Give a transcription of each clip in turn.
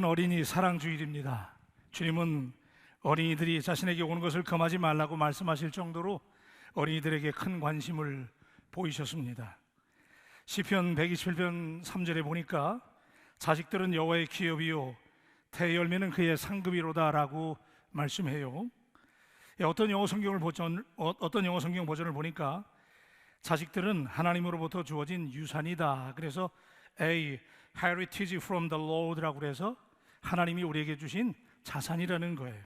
어린이 사랑주일입니다. 주님은 어린이들이 자신에게 오는 것을 금하지 말라고 말씀하실 정도로 어린이들에게 큰 관심을 보이셨습니다. 시편 127편 3절에 보니까 자식들은 여호와의 기업이요 태열매는 그의 상급이로다 라고 말씀해요. 어떤 영어 성경 버전을 보니까 자식들은 하나님으로부터 주어진 유산이다. 그래서 A heritage from the Lord라고 해서 하나님이 우리에게 주신 자산이라는 거예요.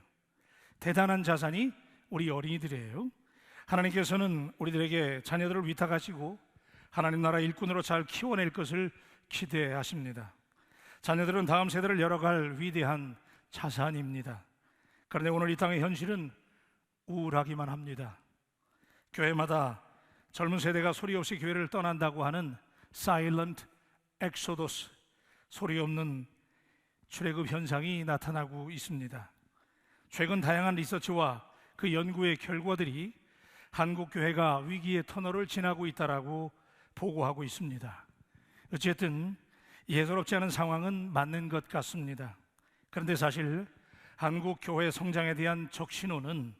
대단한 자산이 우리 어린이들이에요. 하나님께서는 우리들에게 자녀들을 위탁하시고 하나님 나라 일꾼으로 잘 키워낼 것을 기대하십니다. 자녀들은 다음 세대를 열어갈 위대한 자산입니다. 그런데 오늘 이 땅의 현실은 우울하기만 합니다. 교회마다 젊은 세대가 소리 없이 교회를 떠난다고 하는 Silent Exodus, 소리 없는 출애굽 현상이 나타나고 있습니다. 최근 다양한 리서치와 그 연구의 결과들이 한국 교회가 위기의 터널을 지나고 있다라고 보고하고 있습니다. 어쨌든 예사롭지 않은 상황은 맞는 것 같습니다. 그런데 사실 한국 교회 성장에 대한 적신호는,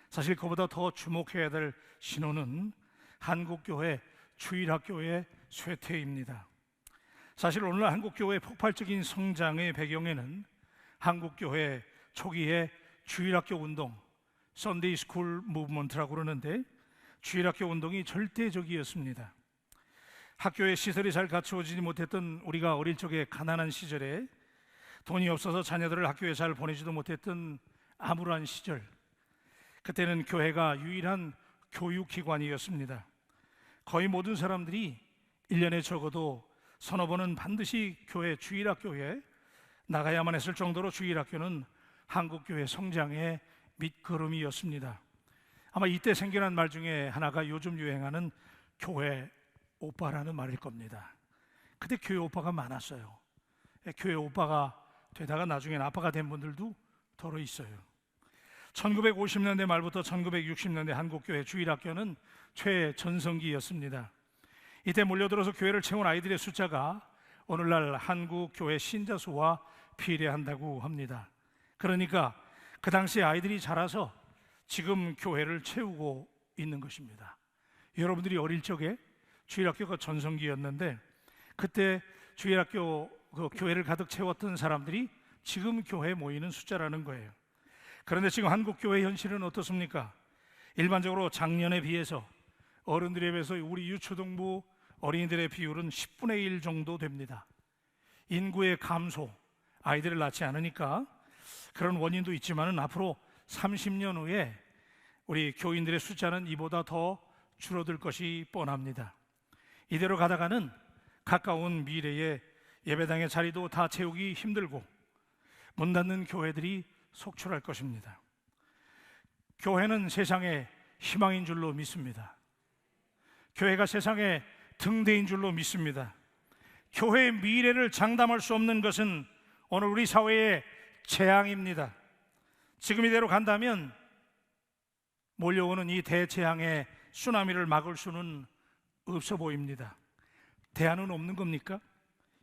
사실 그보다 더 주목해야 될 신호는 한국 교회 주일학교의 쇠퇴입니다. 사실 오늘날 한국 교회의 폭발적인 성장의 배경에는 한국 교회 초기의 주일학교 운동, Sunday School Movement라고 그러는데, 주일학교 운동이 절대적이었습니다. 학교에 시설이 잘 갖추어지지 못했던 우리가 어릴 적에 가난한 시절에 돈이 없어서 자녀들을 학교에 잘 보내지도 못했던 암울한 시절, 그때는 교회가 유일한 교육기관이었습니다. 거의 모든 사람들이 1년에 적어도 서너 번은 반드시 교회 주일학교에 나가야만 했을 정도로 주일학교는 한국교회 성장의 밑거름이었습니다. 아마 이때 생겨난 말 중에 하나가 요즘 유행하는 교회 오빠라는 말일 겁니다. 그때 교회 오빠가 많았어요. 교회 오빠가 되다가 나중엔 아빠가 된 분들도 더러 있어요. 1950년대 말부터 1960년대 한국교회 주일학교는 최전성기였습니다. 이때 몰려들어서 교회를 채운 아이들의 숫자가 오늘날 한국교회 신자 수와 비례한다고 합니다. 그러니까 그 당시 아이들이 자라서 지금 교회를 채우고 있는 것입니다. 여러분들이 어릴 적에 주일학교가 전성기였는데, 그때 주일학교 교회를 가득 채웠던 사람들이 지금 교회에 모이는 숫자라는 거예요. 그런데 지금 한국교회 현실은 어떻습니까? 일반적으로 작년에 비해서, 어른들에 비해서 우리 유초등부 어린이들의 비율은 10분의 1 정도 됩니다. 인구의 감소, 아이들을 낳지 않으니까 그런 원인도 있지만 앞으로 30년 후에 우리 교인들의 숫자는 이보다 더 줄어들 것이 뻔합니다. 이대로 가다가는 가까운 미래에 예배당의 자리도 다 채우기 힘들고 문 닫는 교회들이 속출할 것입니다. 교회는 세상의 희망인 줄로 믿습니다. 교회가 세상의 등대인 줄로 믿습니다. 교회의 미래를 장담할 수 없는 것은 오늘 우리 사회의 재앙입니다. 지금 이대로 간다면 몰려오는 이 대재앙의 쓰나미를 막을 수는 없어 보입니다. 대안은 없는 겁니까?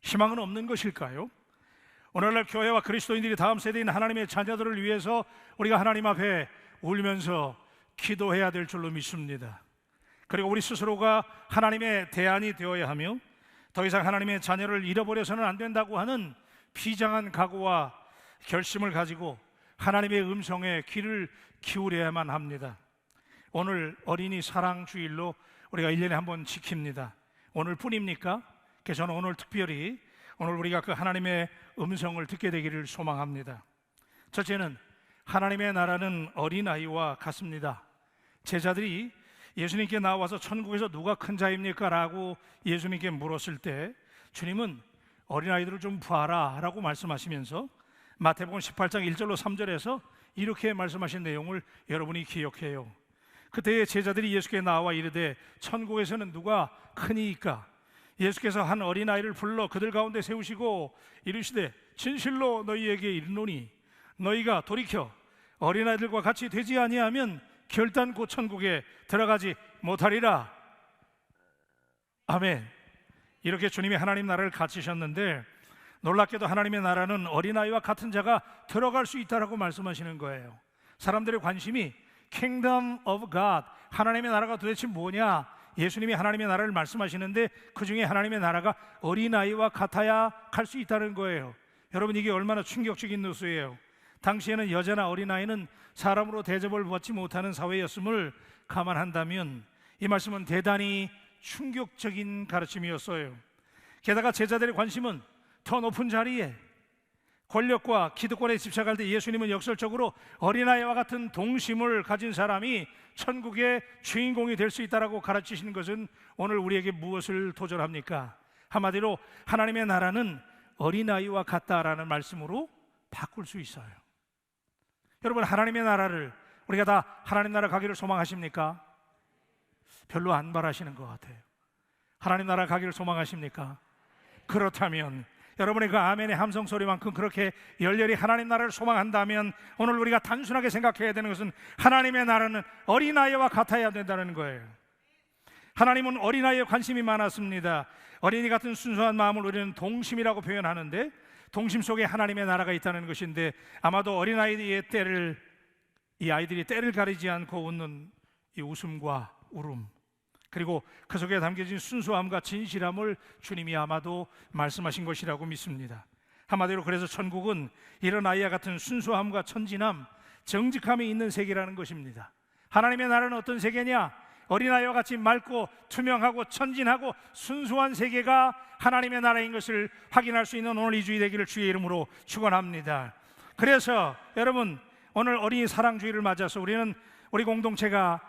희망은 없는 것일까요? 오늘날 교회와 그리스도인들이 다음 세대인 하나님의 자녀들을 위해서 우리가 하나님 앞에 울면서 기도해야 될 줄로 믿습니다. 그리고 우리 스스로가 하나님의 대안이 되어야 하며 더 이상 하나님의 자녀를 잃어버려서는 안 된다고 하는 비장한 각오와 결심을 가지고 하나님의 음성에 귀를 기울여야만 합니다. 오늘 어린이 사랑주일로 우리가 1년에 한 번 지킵니다. 오늘뿐입니까? 그래서 저는 오늘 특별히 우리가 그 하나님의 음성을 듣게 되기를 소망합니다. 첫째는 하나님의 나라는 어린아이와 같습니다. 제자들이 예수님께 나와서 천국에서 누가 큰 자입니까? 라고 예수님께 물었을 때 주님은 어린아이들을 좀 봐라 라고 말씀하시면서 마태복음 18장 1절로 3절에서 이렇게 말씀하신 내용을 여러분이 기억해요. 그때 제자들이 예수께 나와 이르되 천국에서는 누가 크니이까? 예수께서 한 어린아이를 불러 그들 가운데 세우시고 이르시되 진실로 너희에게 이르노니 너희가 돌이켜 어린아이들과 같이 되지 아니하면 결단코 천국에 들어가지 못하리라. 아멘. 이렇게 주님이 하나님 나라를 갖추셨는데 놀랍게도 하나님의 나라는 어린아이와 같은 자가 들어갈 수 있다라고 말씀하시는 거예요. 사람들의 관심이 Kingdom of God, 하나님의 나라가 도대체 뭐냐? 예수님이 하나님의 나라를 말씀하시는데 그 중에 하나님의 나라가 어린아이와 같아야 갈 수 있다는 거예요. 여러분, 이게 얼마나 충격적인 뉴스예요. 당시에는 여자나 어린아이는 사람으로 대접을 받지 못하는 사회였음을 감안한다면 이 말씀은 대단히 충격적인 가르침이었어요. 게다가 제자들의 관심은 더 높은 자리에 권력과 기득권에 집착할 때 예수님은 역설적으로 어린아이와 같은 동심을 가진 사람이 천국의 주인공이 될 수 있다고 가르치시는 것은 오늘 우리에게 무엇을 도전합니까? 한마디로 하나님의 나라는 어린아이와 같다라는 말씀으로 바꿀 수 있어요. 여러분, 하나님의 나라를 우리가 다 하나님 나라 가기를 소망하십니까? 별로 안 바라시는 것 같아요. 하나님 나라 가기를 소망하십니까? 그렇다면 여러분의 그 아멘의 함성 소리만큼 그렇게 열렬히 하나님 나라를 소망한다면 오늘 우리가 단순하게 생각해야 되는 것은 하나님의 나라는 어린아이와 같아야 된다는 거예요. 하나님은 어린아이에 관심이 많았습니다. 어린이 같은 순수한 마음을 우리는 동심이라고 표현하는데 동심 속에 하나님의 나라가 있다는 것인데 아마도 어린아이의 이 아이들이 때를 가리지 않고 웃는 이 웃음과 울음, 그리고 그 속에 담겨진 순수함과 진실함을 주님이 아마도 말씀하신 것이라고 믿습니다. 한마디로 그래서 천국은 이런 아이와 같은 순수함과 천진함, 정직함이 있는 세계라는 것입니다. 하나님의 나라는 어떤 세계냐? 어린아이와 같이 맑고 투명하고 천진하고 순수한 세계가 하나님의 나라인 것을 확인할 수 있는 오늘 이 주일 되기를 주의 이름으로 축원합니다. 그래서 여러분, 오늘 어린이 사랑주의를 맞아서 우리는 우리 공동체가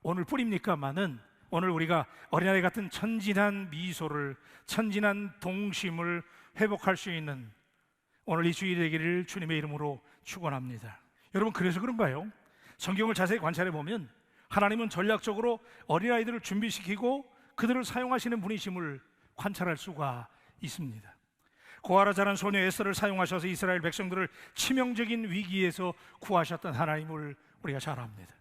오늘 뿌립니까마는 오늘 우리가 어린아이 같은 천진한 미소를, 천진한 동심을 회복할 수 있는 오늘 이 주일 되기를 주님의 이름으로 축원합니다. 여러분, 그래서 그런가요? 성경을 자세히 관찰해 보면 하나님은 전략적으로 어린아이들을 준비시키고 그들을 사용하시는 분이심을 관찰할 수가 있습니다. 고아라 자란 소녀 에스더를 사용하셔서 이스라엘 백성들을 치명적인 위기에서 구하셨던 하나님을 우리가 잘 압니다.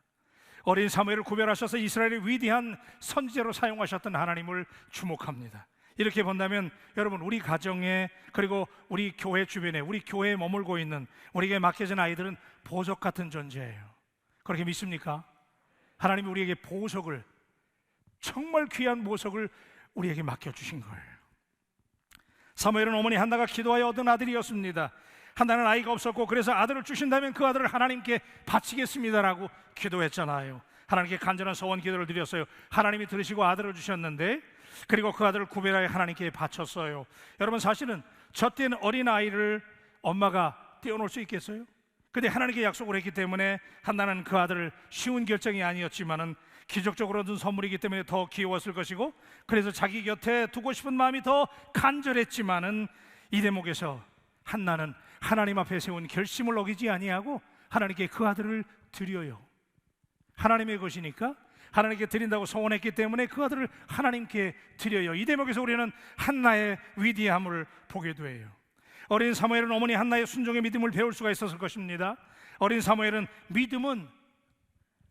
어린 사무엘을 구별하셔서 이스라엘의 위대한 선지자로 사용하셨던 하나님을 주목합니다. 이렇게 본다면 여러분, 우리 가정에 그리고 우리 교회 주변에, 우리 교회에 머물고 있는 우리에게 맡겨진 아이들은 보석 같은 존재예요. 그렇게 믿습니까? 하나님이 우리에게 보석을, 정말 귀한 보석을 우리에게 맡겨주신 거예요. 사무엘은 어머니 한나가 기도하여 얻은 아들이었습니다. 한나는 아이가 없었고 그래서 아들을 주신다면 그 아들을 하나님께 바치겠습니다라고 기도했잖아요. 하나님께 간절한 소원 기도를 드렸어요. 하나님이 들으시고 아들을 주셨는데, 그리고 그 아들을 구별하여 하나님께 바쳤어요. 여러분, 사실은 젖된 어린아이를 엄마가 떼어놓을 수 있겠어요? 근데 하나님께 약속을 했기 때문에 한나는 그 아들을 쉬운 결정이 아니었지만은 기적적으로 얻은 선물이기 때문에 더 귀여웠을 것이고, 그래서 자기 곁에 두고 싶은 마음이 더 간절했지만은 이 대목에서 한나는 하나님 앞에 세운 결심을 어기지 아니하고 하나님께 그 아들을 드려요. 하나님의 것이니까 하나님께 드린다고 소원했기 때문에 그 아들을 하나님께 드려요. 이 대목에서 우리는 한나의 위대함을 보게 돼요. 어린 사무엘은 어머니 한나의 순종의 믿음을 배울 수가 있었을 것입니다. 어린 사무엘은 믿음은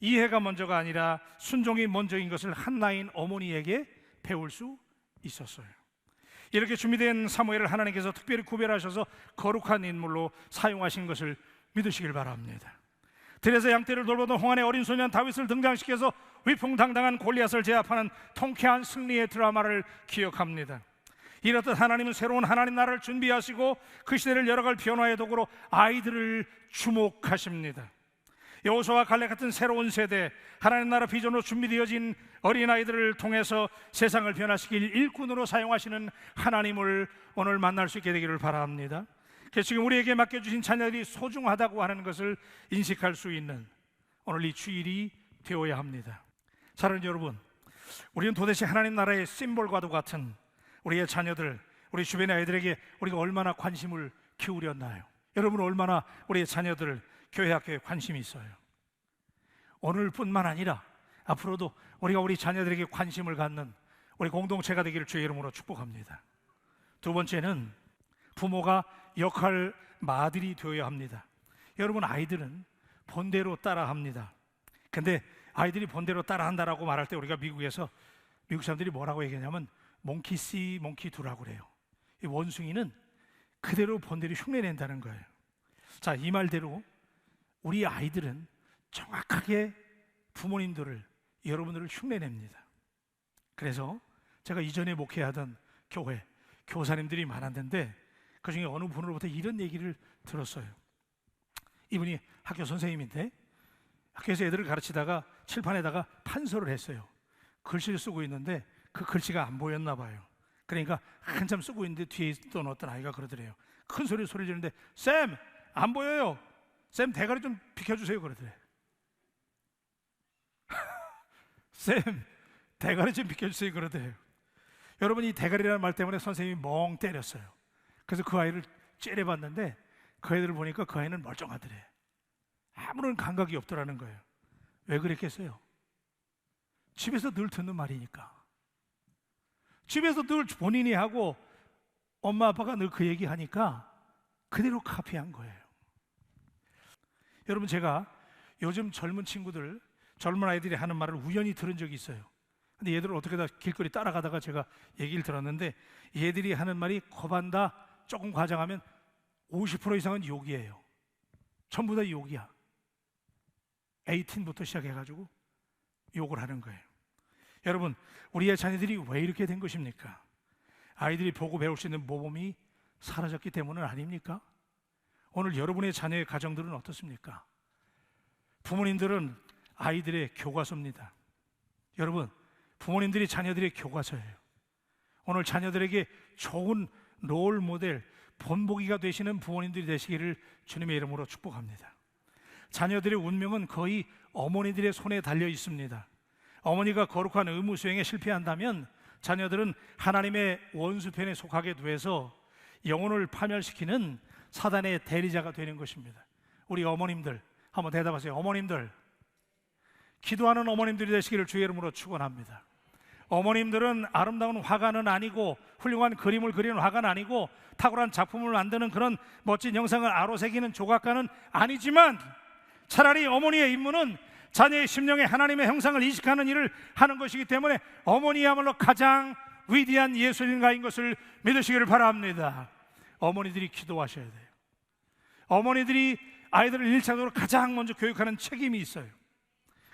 이해가 먼저가 아니라 순종이 먼저인 것을 한나인 어머니에게 배울 수 있었어요. 이렇게 준비된 사무엘을 하나님께서 특별히 구별하셔서 거룩한 인물로 사용하신 것을 믿으시길 바랍니다. 들에서 양떼를 돌보던 홍안의 어린 소년 다윗을 등장시켜서 위풍당당한 골리앗을 제압하는 통쾌한 승리의 드라마를 기억합니다. 이렇듯 하나님은 새로운 하나님 나라를 준비하시고 그 시대를 열어갈 변화의 도구로 아이들을 주목하십니다. 여호수아와 갈렙 같은 새로운 세대, 하나님 나라 비전으로 준비되어진 어린아이들을 통해서 세상을 변화시킬 일꾼으로 사용하시는 하나님을 오늘 만날 수 있게 되기를 바랍니다. 그래서 지금 우리에게 맡겨주신 자녀들이 소중하다고 하는 것을 인식할 수 있는 오늘 이 주일이 되어야 합니다. 사랑하는 여러분, 우리는 도대체 하나님 나라의 심볼과도 같은 우리의 자녀들, 우리 주변의 아이들에게 우리가 얼마나 관심을 기울였나요? 여러분, 얼마나 우리의 자녀들을 교회 학교에 관심이 있어요? 오늘뿐만 아니라 앞으로도 우리가 우리 자녀들에게 관심을 갖는 우리 공동체가 되기를 주의 이름으로 축복합니다. 두 번째는 부모가 역할 마들이 되어야 합니다. 여러분, 아이들은 본대로 따라합니다. 근데 아이들이 본대로 따라한다라고 말할 때 우리가 미국에서 미국 사람들이 뭐라고 얘기하냐면 몽키 씨, 몽키 두라고 그래요. 이 원숭이는 그대로 본대로 흉내낸다는 거예요. 자, 이 말대로 우리 아이들은 정확하게 부모님들을, 여러분들을 흉내냅니다. 그래서 제가 이전에 목회하던 교회 교사님들이 많았는데 그 중에 어느 분으로부터 이런 얘기를 들었어요. 이분이 학교 선생님인데 학교에서 애들을 가르치다가 칠판에다가 판서를 했어요. 글씨를 쓰고 있는데 그 글씨가 안 보였나 봐요. 그러니까 한참 쓰고 있는데 뒤에 있던 어떤 아이가 그러더래요. 큰 소리 지르는데 쌤! 안 보여요. 쌤 대가리 좀 비켜주세요. 그러더래. 쌤 대가리 좀 비켜주세요. 그러더래요. 여러분, 이 대가리라는 말 때문에 선생님이 멍 때렸어요. 그래서 그 아이를 째려봤는데 그 애들을 보니까 그 아이는 멀쩡하더래. 아무런 감각이 없더라는 거예요. 왜 그랬겠어요? 집에서 늘 듣는 말이니까. 집에서 늘 본인이 하고 엄마 아빠가 늘 그 얘기 하니까 그대로 카피한 거예요. 여러분, 제가 요즘 젊은 친구들, 젊은 아이들이 하는 말을 우연히 들은 적이 있어요. 근데 얘들을 어떻게 다 길거리 따라가다가 제가 얘기를 들었는데 얘들이 하는 말이 거반다 조금 과장하면 50% 이상은 욕이에요. 전부 다 욕이야. 18부터 시작해가지고 욕을 하는 거예요. 여러분, 우리의 자녀들이 왜 이렇게 된 것입니까? 아이들이 보고 배울 수 있는 모범이 사라졌기 때문은 아닙니까? 오늘 여러분의 자녀의 가정들은 어떻습니까? 부모님들은 아이들의 교과서입니다. 여러분, 부모님들이 자녀들의 교과서예요. 오늘 자녀들에게 좋은 롤 모델, 본보기가 되시는 부모님들이 되시기를 주님의 이름으로 축복합니다. 자녀들의 운명은 거의 어머니들의 손에 달려 있습니다. 어머니가 거룩한 의무 수행에 실패한다면 자녀들은 하나님의 원수편에 속하게 돼서 영혼을 파멸시키는 사단의 대리자가 되는 것입니다. 우리 어머님들 한번 대답하세요. 어머님들, 기도하는 어머님들이 되시기를 주의 이름으로 축원합니다. 어머님들은 아름다운 화가는 아니고 훌륭한 그림을 그리는 화가는 아니고 탁월한 작품을 만드는 그런 멋진 형상을 아로새기는 조각가는 아니지만 차라리 어머니의 임무는 자녀의 심령에 하나님의 형상을 이식하는 일을 하는 것이기 때문에 어머니야말로 가장 위대한 예술가인 것을 믿으시기를 바랍니다. 어머니들이 기도하셔야 돼요. 어머니들이 아이들을 1차적으로 가장 먼저 교육하는 책임이 있어요.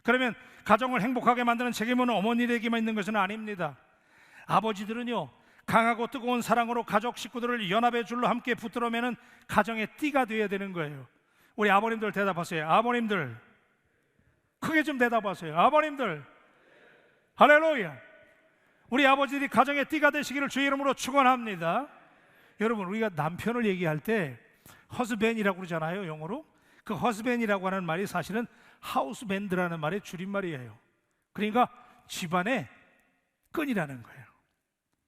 그러면 가정을 행복하게 만드는 책임은 어머니에게만 있는 것은 아닙니다. 아버지들은요, 강하고 뜨거운 사랑으로 가족 식구들을 연합의 줄로 함께 붙들어매는 가정의 띠가 되어야 되는 거예요. 우리 아버님들 대답하세요. 아버님들, 크게 좀 대답하세요. 아버님들, 할렐루야. 우리 아버지들이 가정의 띠가 되시기를 주의 이름으로 축원합니다. 여러분, 우리가 남편을 얘기할 때 허스밴이라고 그러잖아요, 영어로. 그 허스밴이라고 하는 말이 사실은 하우스밴드라는 말의 줄임말이에요. 그러니까 집안의 끈이라는 거예요.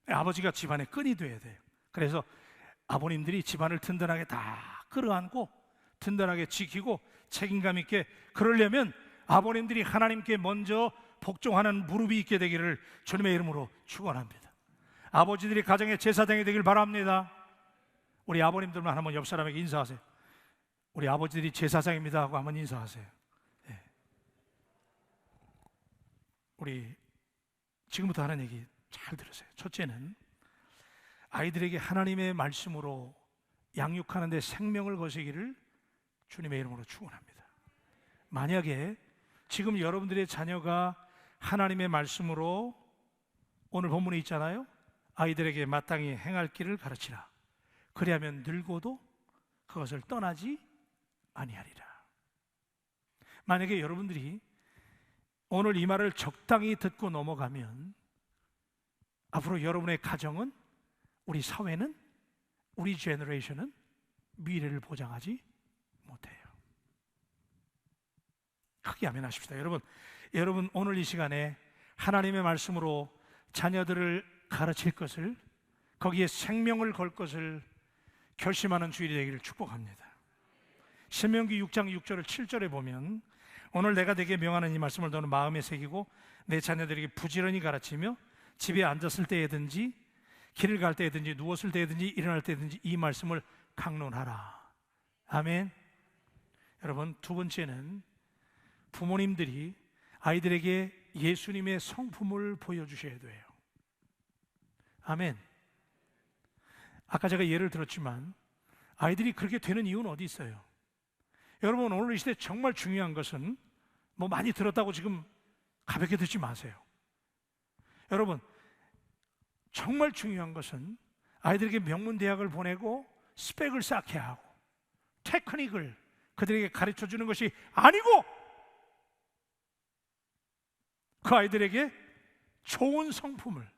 아버지가 집안의 끈이 돼야 돼요. 그래서 아버님들이 집안을 든든하게 다 끌어안고 든든하게 지키고 책임감 있게 그러려면 아버님들이 하나님께 먼저 복종하는 무릎이 있게 되기를 주님의 이름으로 축원합니다. 아버지들이 가정의 제사장이 되길 바랍니다. 우리 아버님들만 한번 옆 사람에게 인사하세요. 우리 아버지들이 제사장입니다 하고 한번 인사하세요. 네. 우리 지금부터 하는 얘기 잘 들으세요. 첫째는 아이들에게 하나님의 말씀으로 양육하는 데 생명을 거시기를 주님의 이름으로 축원합니다. 만약에 지금 여러분들의 자녀가 하나님의 말씀으로 오늘 본문에 있잖아요. 아이들에게 마땅히 행할 길을 가르치라. 그리하면 늙어도 그것을 떠나지 아니하리라. 만약에 여러분들이 오늘 이 말을 적당히 듣고 넘어가면 앞으로 여러분의 가정은, 우리 사회는, 우리 제너레이션은 미래를 보장하지 못해요. 크게 아멘하십시다. 여러분 오늘 이 시간에 하나님의 말씀으로 자녀들을 가르칠 것을, 거기에 생명을 걸 것을 결심하는 주일이 되기를 축복합니다. 신명기 6장 6절을 7절에 보면 오늘 내가 네게 명하는 이 말씀을 너는 마음에 새기고 내 자녀들에게 부지런히 가르치며 집에 앉았을 때에든지 길을 갈 때에든지 누웠을 때에든지 일어날 때에든지 이 말씀을 강론하라. 아멘. 여러분, 두 번째는 부모님들이 아이들에게 예수님의 성품을 보여주셔야 돼요. 아멘. 아까 제가 예를 들었지만 아이들이 그렇게 되는 이유는 어디 있어요? 여러분, 오늘 이 시대 정말 중요한 것은 뭐 많이 들었다고 지금 가볍게 듣지 마세요. 여러분, 정말 중요한 것은 아이들에게 명문대학을 보내고 스펙을 쌓게 하고 테크닉을 그들에게 가르쳐 주는 것이 아니고, 그 아이들에게 좋은 성품을.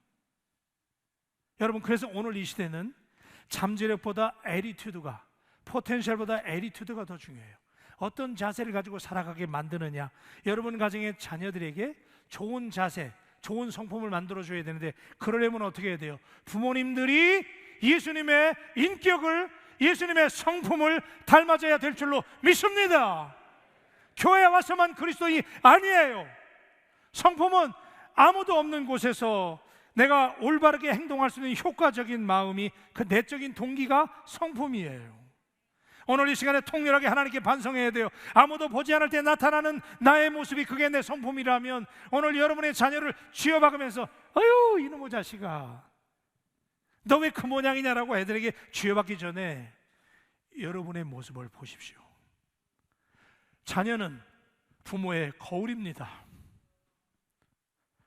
여러분, 그래서 오늘 이 시대는 잠재력보다 애리튜드가, 포텐셜보다 애리튜드가 더 중요해요. 어떤 자세를 가지고 살아가게 만드느냐. 여러분 가정의 자녀들에게 좋은 자세, 좋은 성품을 만들어줘야 되는데, 그러려면 어떻게 해야 돼요? 부모님들이 예수님의 인격을, 예수님의 성품을 닮아져야 될 줄로 믿습니다. 교회에 와서만 그리스도인이 아니에요. 성품은 아무도 없는 곳에서 내가 올바르게 행동할 수 있는 효과적인 마음이, 그 내적인 동기가 성품이에요. 오늘 이 시간에 통렬하게 하나님께 반성해야 돼요. 아무도 보지 않을 때 나타나는 나의 모습이 그게 내 성품이라면, 오늘 여러분의 자녀를 쥐어박으면서 아유 이놈의 자식아 너 왜 그 모양이냐라고 애들에게 쥐어박기 전에 여러분의 모습을 보십시오. 자녀는 부모의 거울입니다.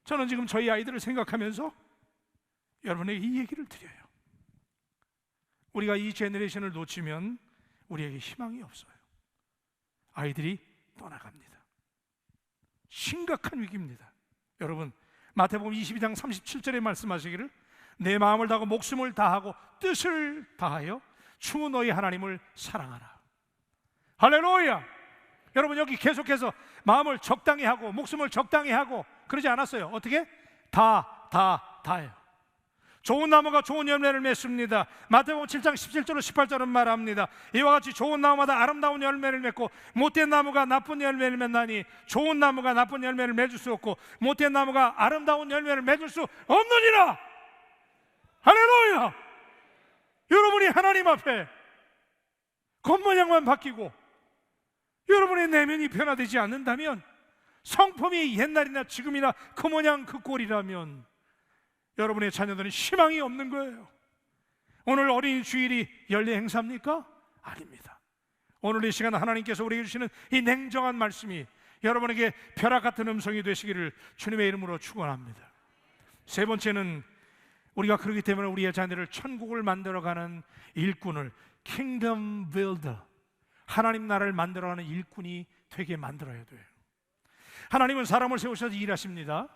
저는 지금 저희 아이들을 생각하면서 여러분에게 이 얘기를 드려요. 우리가 이 제너레이션을 놓치면 우리에게 희망이 없어요. 아이들이 떠나갑니다. 심각한 위기입니다. 여러분, 마태복음 22장 37절에 말씀하시기를 내 마음을 다하고 목숨을 다하고 뜻을 다하여 주 너희 하나님을 사랑하라. 할렐루야. 여러분, 여기 계속해서 마음을 적당히 하고 목숨을 적당히 하고 그러지 않았어요. 어떻게? 다예요. 좋은 나무가 좋은 열매를 맺습니다. 마태복음 7장 17절로 18절은 말합니다. 이와 같이 좋은 나무마다 아름다운 열매를 맺고 못된 나무가 나쁜 열매를 맺나니 좋은 나무가 나쁜 열매를 맺을 수 없고 못된 나무가 아름다운 열매를 맺을 수 없느니라. 할렐루야. 여러분이 하나님 앞에 겉모양만 바뀌고 여러분의 내면이 변화되지 않는다면, 성품이 옛날이나 지금이나 그 모양 그 꼴이라면 여러분의 자녀들은 희망이 없는 거예요. 오늘 어린이 주일이 연례 행사입니까? 아닙니다. 오늘 이 시간 하나님께서 우리에게 주시는 이 냉정한 말씀이 여러분에게 벼락 같은 음성이 되시기를 주님의 이름으로 축원합니다. 세 번째는 우리가 그렇기 때문에 우리의 자녀를 천국을 만들어가는 일꾼을, 킹덤 빌더, 하나님 나라를 만들어가는 일꾼이 되게 만들어야 돼요. 하나님은 사람을 세우셔서 일하십니다.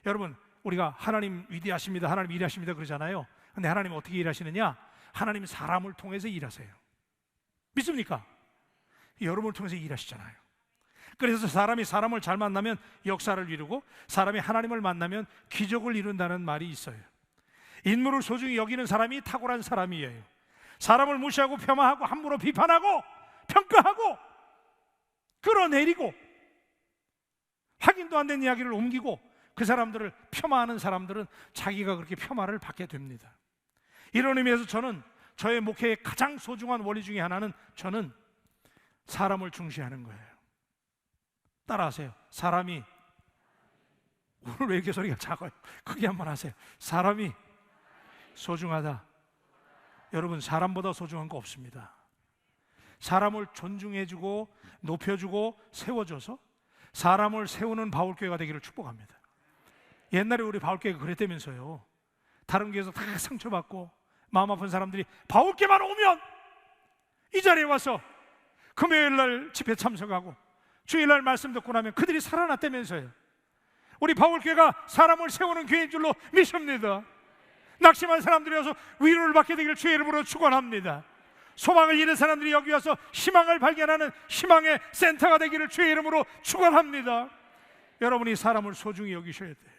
여러분, 우리가 하나님 위대하십니다, 하나님 일하십니다 그러잖아요. 근데 하나님은 어떻게 일하시느냐? 하나님은 사람을 통해서 일하세요. 믿습니까? 여러분을 통해서 일하시잖아요. 그래서 사람이 사람을 잘 만나면 역사를 이루고 사람이 하나님을 만나면 기적을 이룬다는 말이 있어요. 인물을 소중히 여기는 사람이 탁월한 사람이에요. 사람을 무시하고 폄하하고 함부로 비판하고 평가하고 끌어내리고 확인도 안 된 이야기를 옮기고 그 사람들을 폄하하는 사람들은 자기가 그렇게 폄하를 받게 됩니다. 이런 의미에서 저는 저의 목회의 가장 소중한 원리 중에 하나는, 저는 사람을 중시하는 거예요. 따라하세요. 사람이, 오늘 왜 이렇게 소리가 작아요? 크게 한번 하세요. 사람이 소중하다. 여러분, 사람보다 소중한 거 없습니다. 사람을 존중해주고 높여주고 세워줘서 사람을 세우는 바울교회가 되기를 축복합니다. 옛날에 우리 바울교회가 그랬다면서요. 다른 교회에서 다 상처받고 마음 아픈 사람들이 바울교회만 오면 이 자리에 와서 금요일날 집회 참석하고 주일날 말씀 듣고 나면 그들이 살아났다면서요. 우리 바울교회가 사람을 세우는 교회인 줄로 믿습니다. 낙심한 사람들이 와서 위로를 받게 되기를 주의 이름으로 축원합니다. 소망을 잃은 사람들이 여기 와서 희망을 발견하는 희망의 센터가 되기를 주의 이름으로 축원합니다. 여러분이 사람을 소중히 여기셔야 돼요.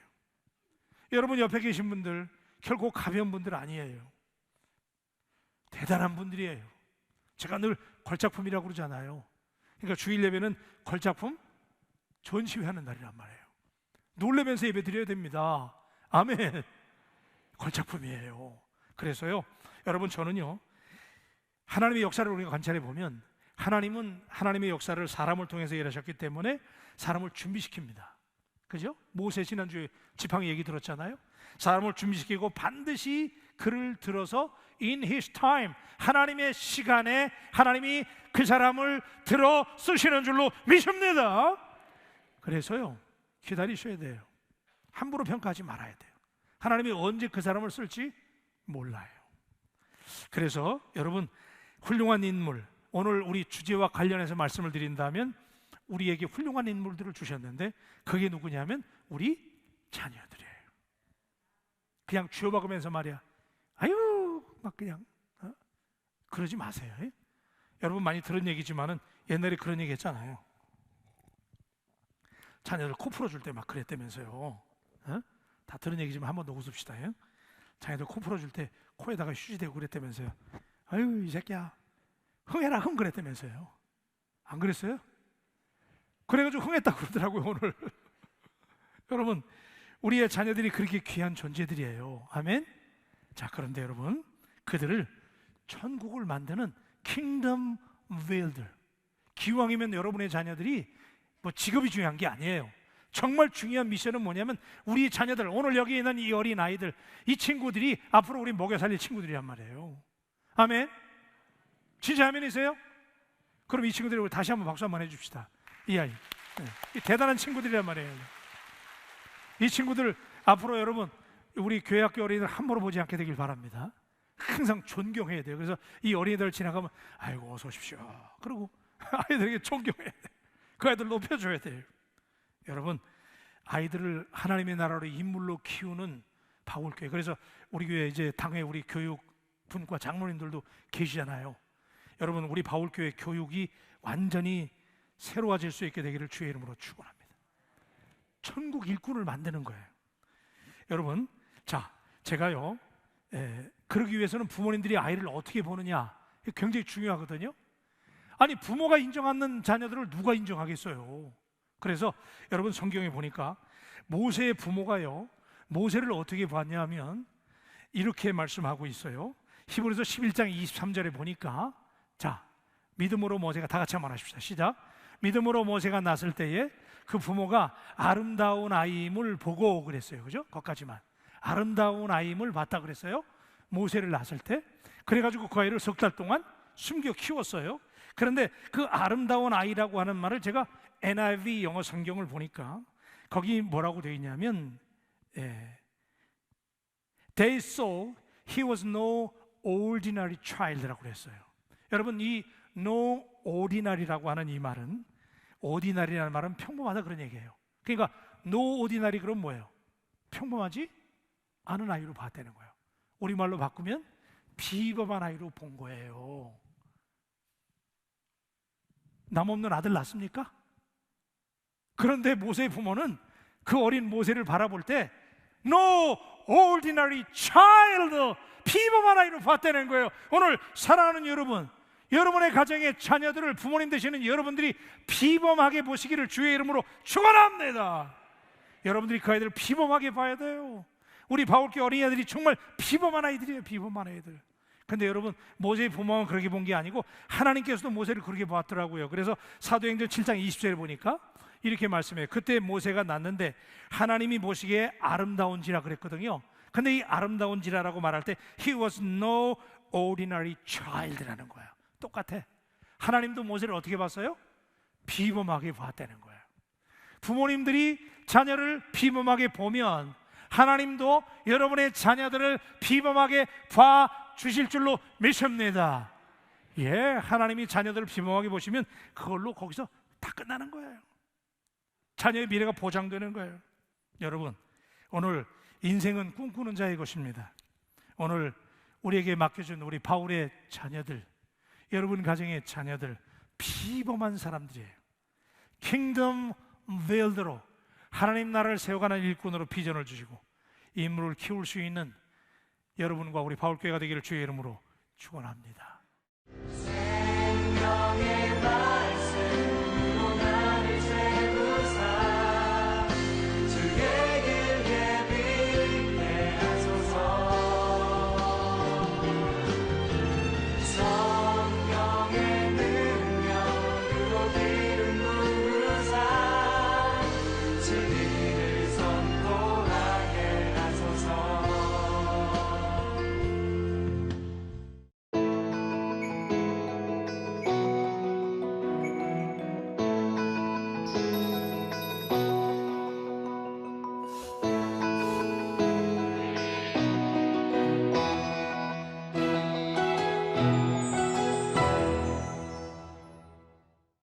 여러분 옆에 계신 분들 결코 가벼운 분들 아니에요. 대단한 분들이에요. 제가 늘 걸작품이라고 그러잖아요. 그러니까 주일 예배는 걸작품 전시회하는 날이란 말이에요. 놀라면서 예배 드려야 됩니다. 아멘. 걸작품이에요. 그래서요, 여러분, 저는요, 하나님의 역사를 우리가 관찰해 보면 하나님은 하나님의 역사를 사람을 통해서 일하셨기 때문에 사람을 준비시킵니다. 그죠? 모세 지난주에 지팡이 얘기 들었잖아요. 사람을 준비시키고 반드시 그를 들어서 in his time, 하나님의 시간에 하나님이 그 사람을 들어 쓰시는 줄로 믿습니다. 그래서요, 기다리셔야 돼요. 함부로 평가하지 말아야 돼요. 하나님이 언제 그 사람을 쓸지 몰라요. 그래서 여러분, 훌륭한 인물, 오늘 우리 주제와 관련해서 말씀을 드린다면 우리에게 훌륭한 인물들을 주셨는데 그게 누구냐면 우리 자녀들이에요. 그냥 쥐어박으면서 말이야, 아유 막 그냥 그러지 마세요. 여러분 많이 들은 얘기지만은 옛날에 그런 얘기 했잖아요. 자녀들 코 풀어줄 때 막 그랬다면서요. 다 들은 얘기지만 한 번 더 웃읍시다. 자녀들 코 풀어줄 때 코에다가 휴지 대고 그랬다면서요. 아유 이 새끼야 흥해라 흥 그랬다면서요. 안 그랬어요? 그래가지고 흥했다고 그러더라고요 오늘. 여러분, 우리의 자녀들이 그렇게 귀한 존재들이에요. 아멘? 자, 그런데 여러분, 그들을 천국을 만드는 킹덤 웨일들, 기왕이면 여러분의 자녀들이 뭐 직업이 중요한 게 아니에요. 정말 중요한 미션은 뭐냐면 우리 자녀들, 오늘 여기 있는 이 어린 아이들, 이 친구들이 앞으로 우리 먹여 살릴 친구들이란 말이에요. 아멘? 진짜 아멘이세요? 그럼 이 친구들이 다시 한번 박수 한번 해줍시다. 이 아이, 이 대단한 친구들이란 말이에요. 이 친구들 앞으로 여러분 우리 교회학교 어린이들 함부로 보지 않게 되길 바랍니다. 항상 존경해야 돼요. 그래서 이 어린이들 지나가면 아이고 어서 오십시오 그리고 아이들에게 존경해야 돼요. 그 아이들 높여줘야 돼요. 여러분, 아이들을 하나님의 나라로 인물로 키우는 바울교회, 그래서 우리 교회 이제 당회 우리 교육 분과 장로님들도 계시잖아요. 여러분, 우리 바울교회 교육이 완전히 새로워질 수 있게 되기를 주의 이름으로 축원합니다. 천국 일꾼을 만드는 거예요. 여러분, 자, 제가요 그러기 위해서는 부모님들이 아이를 어떻게 보느냐 굉장히 중요하거든요. 아니, 부모가 인정하는 자녀들을 누가 인정하겠어요? 그래서 여러분, 성경에 보니까 모세의 부모가요 모세를 어떻게 봤냐면 이렇게 말씀하고 있어요. 히브리서 11장 23절에 보니까, 자, 믿음으로 모세가, 다 같이 한번 하십시다. 시작. 믿음으로 모세가 낳았을 때에 그 부모가 아름다운 아이임을 보고 그랬어요. 그죠? 거기까지만. 아름다운 아이임을 봤다 그랬어요. 모세를 낳았을 때. 그래가지고 그 아이를 석 달 동안 숨겨 키웠어요. 그런데 그 아름다운 아이라고 하는 말을 제가 NIV 영어 성경을 보니까 거기 뭐라고 되어 있냐면 They saw he was no ordinary child라고 그랬어요. 여러분, 이 no ordinary라고 하는 이 말은, ordinary라는 말은 평범하다 그런 얘기예요. 그러니까 no ordinary 그럼 뭐예요? 평범하지 않은 아이로 봤다는 거예요. 우리말로 바꾸면 비범한 아이로 본 거예요. 남 없는 아들 낳습니까? 그런데 모세의 부모는 그 어린 모세를 바라볼 때 No ordinary child, 비범한 아이로 봤다는 거예요. 오늘 사랑하는 여러분, 여러분의 가정의 자녀들을 부모님 되시는 여러분들이 비범하게 보시기를 주의 이름으로 축원합니다. 여러분들이 그 아이들을 비범하게 봐야 돼요. 우리 바울교회 어린이들이 정말 비범한 아이들이에요. 비범한 아이들. 근데 여러분, 모세의 부모는 그렇게 본 게 아니고 하나님께서도 모세를 그렇게 봤더라고요. 그래서 사도행전 7장 20절에 보니까 이렇게 말씀해요. 그때 모세가 낳는데 하나님이 보시기에 아름다운지라 그랬거든요. 근데 이 아름다운지라라고 말할 때 He was no ordinary child라는 거예요. 똑같아. 하나님도 모세를 어떻게 봤어요? 비범하게 봤다는 거예요. 부모님들이 자녀를 비범하게 보면 하나님도 여러분의 자녀들을 비범하게 봐주실 줄로 믿습니다. 하나님이 자녀들을 비범하게 보시면 그걸로 거기서 다 끝나는 거예요. 자녀의 미래가 보장되는 거예요. 여러분, 오늘 인생은 꿈꾸는 자의 것입니다. 오늘 우리에게 맡겨준 우리 바울의 자녀들, 여러분 가정의 자녀들, 비범한 사람들이에요. 킹덤 웨일드로 하나님 나라를 세워가는 일꾼으로 비전을 주시고 인물을 키울 수 있는 여러분과 우리 바울교회가 되기를 주의 이름으로 축원합니다. 생명의